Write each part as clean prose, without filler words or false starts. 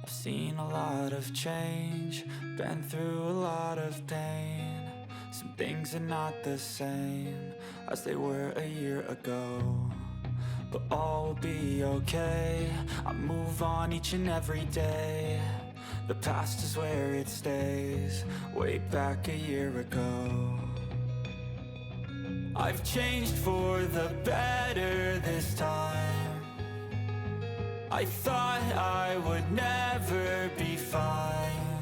I've seen a lot of change, been through a lot of pain. Some things are not the same as they were a year ago, but all will be okay. I move on each and every day. The past is where it stays, way back a year ago. I've changed for the better this time. I thought I would never be fine.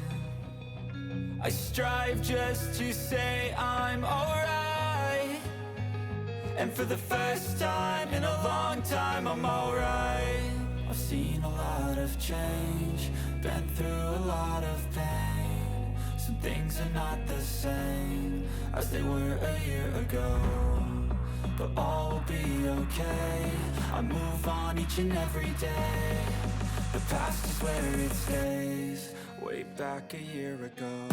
I strive just to say I'm alright, and for the first time in a long time I'm alright. I've seen a lot of change, been through a lot of pain. Some things are not the same as they were a year ago, but all will be okay. I move on each and every day. The past is where it stays, way back a year ago.